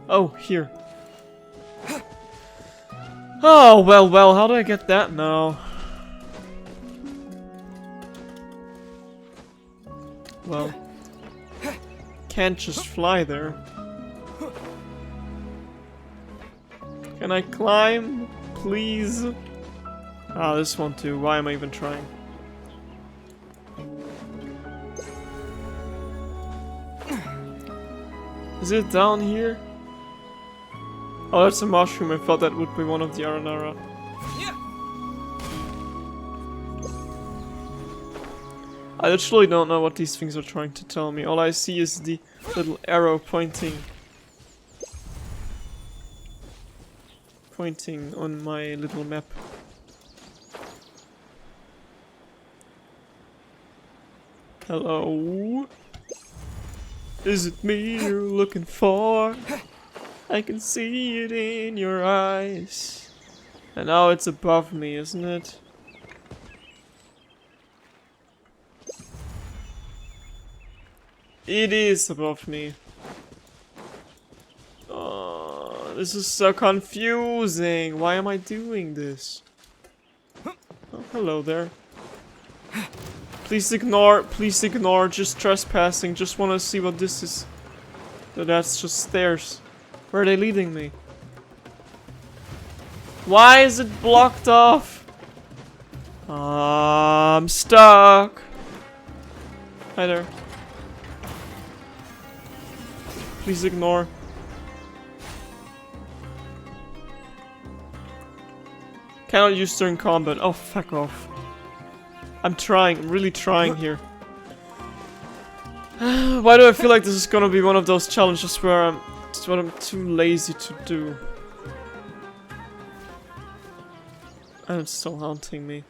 Oh, here. Oh, well, how do I get that now? Well, can't just fly there. Can I climb? Please? Ah, this one too. Why am I even trying? Is it down here? Oh, that's a mushroom. I thought that would be one of the Aranara. I literally don't know what these things are trying to tell me. All I see is the little arrow pointing on my little map. Hello? Is it me you're looking for? I can see it in your eyes. And now it's above me, isn't it? It is above me. Oh, this is so confusing. Why am I doing this? Oh, hello there. Please ignore, just trespassing. Just want to see what this is. So that's just stairs. Where are they leading me? Why is it blocked off? I'm stuck. Hi there. Please ignore. Cannot use during combat. Oh, fuck off. I'm really trying here. Why do I feel like this is gonna be one of those challenges where I'm too lazy to do? And it's still haunting me.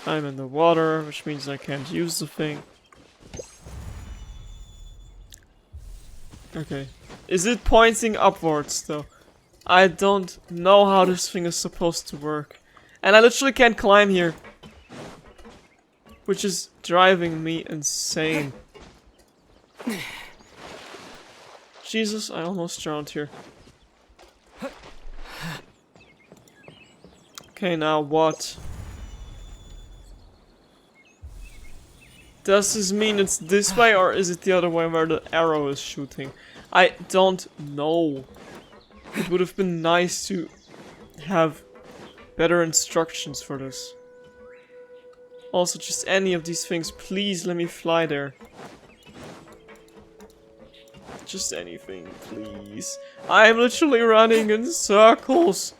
I'm in the water, which means I can't use the thing. Okay. Is it pointing upwards, though? I don't know how this thing is supposed to work. And I literally can't climb here. Which is driving me insane. Jesus, I almost drowned here. Okay, now what? Does this mean it's this way, or is it the other way where the arrow is shooting? I don't know. It would have been nice to have better instructions for this. Also, just any of these things, please let me fly there. Just anything, please. I'm literally running in circles.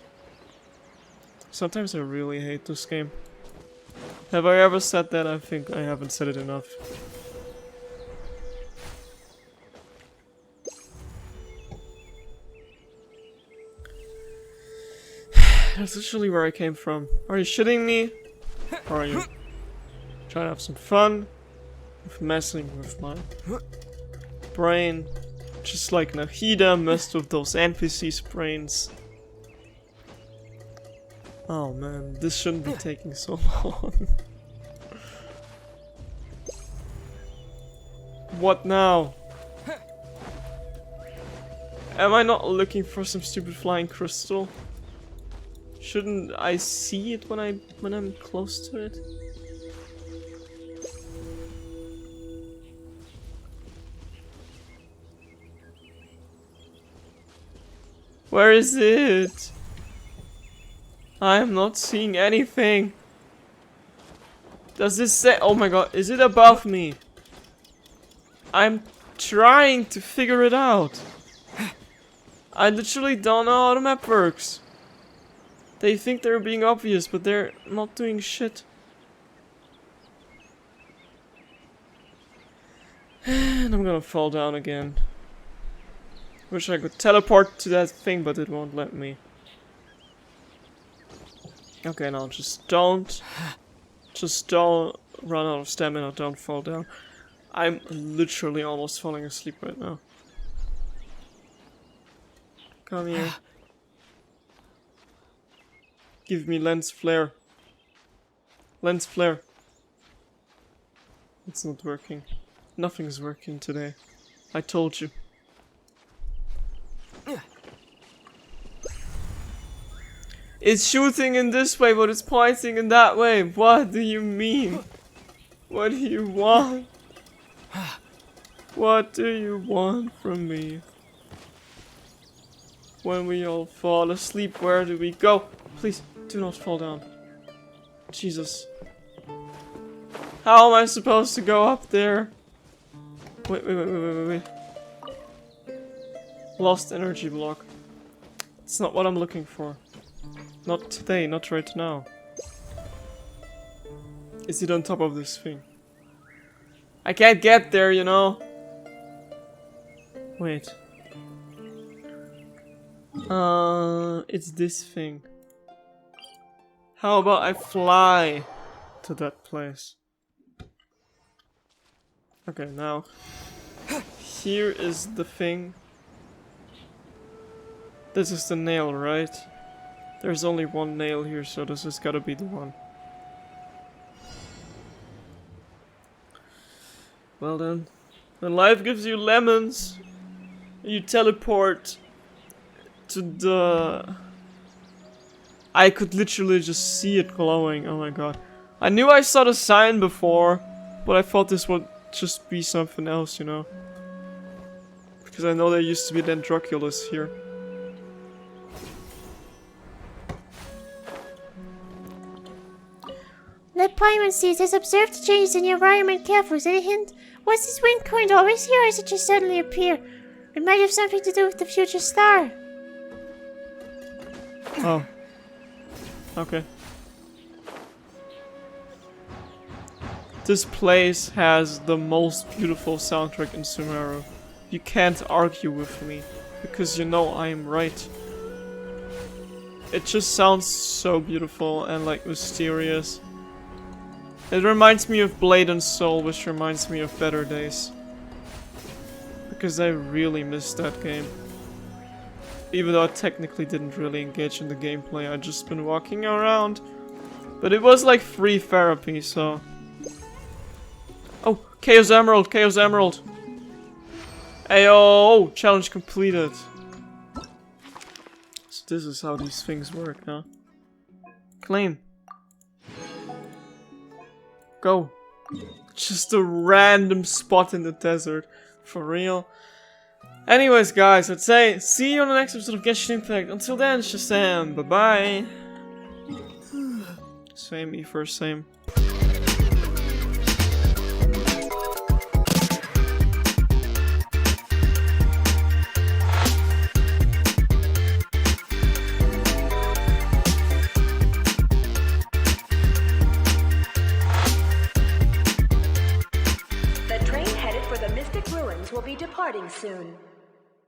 Sometimes I really hate this game. Have I ever said that? I think I haven't said it enough. That's literally where I came from. Are you shitting me? Or are you trying to have some fun with messing with my brain? Just like Nahida messed with those NPC's brains. Oh man, this shouldn't be taking so long. What now? Am I not looking for some stupid flying crystal? Shouldn't I see it when I'm close to it? Where is it? I am not seeing anything. Does this say? Oh my god, is it above me? I'm trying to figure it out. I literally don't know how the map works. They think they're being obvious, but they're not doing shit. And I'm gonna fall down again. Wish I could teleport to that thing, but it won't let me. Okay, now just don't run out of stamina, don't fall down. I'm literally almost falling asleep right now. Come here. Give me lens flare. Lens flare. It's not working. Nothing's working today. I told you. It's shooting in this way, but it's pointing in that way. What do you mean? What do you want? What do you want from me? When we all fall asleep, where do we go? Please, do not fall down. Jesus. How am I supposed to go up there? Wait. Lost energy block. It's not what I'm looking for. Not today, not right now. Is it on top of this thing? I can't get there, you know. Wait. It's this thing. How about I fly to that place? Okay, now. Here is the thing. This is the nail, right? There's only one nail here, so this has gotta be the one. Well then. When life gives you lemons, you teleport to the... I could literally just see it glowing, oh my god. I knew I saw the sign before, but I thought this would just be something else, you know. Because I know there used to be Dendroculus here. Let Paimon sees has observed the changes in your environment carefully. Is any hint? Was this wind current always here, or does it just suddenly appear? It might have something to do with the future star. Oh. Okay. This place has the most beautiful soundtrack in Sumeru. You can't argue with me, because you know I am right. It just sounds so beautiful and like mysterious. It reminds me of Blade and Soul, which reminds me of Better Days. Because I really missed that game. Even though I technically didn't really engage in the gameplay, I'd just been walking around. But it was like free therapy, so... Oh, Chaos Emerald, Chaos Emerald! Ayo, challenge completed. So this is how these things work, huh? Claim. Go. Just a random spot in the desert. For real. Anyways, guys, I'd say see you on the next episode of Genshin Impact. Until then, Shazam. Bye-bye. Same me first, same. Will be departing soon.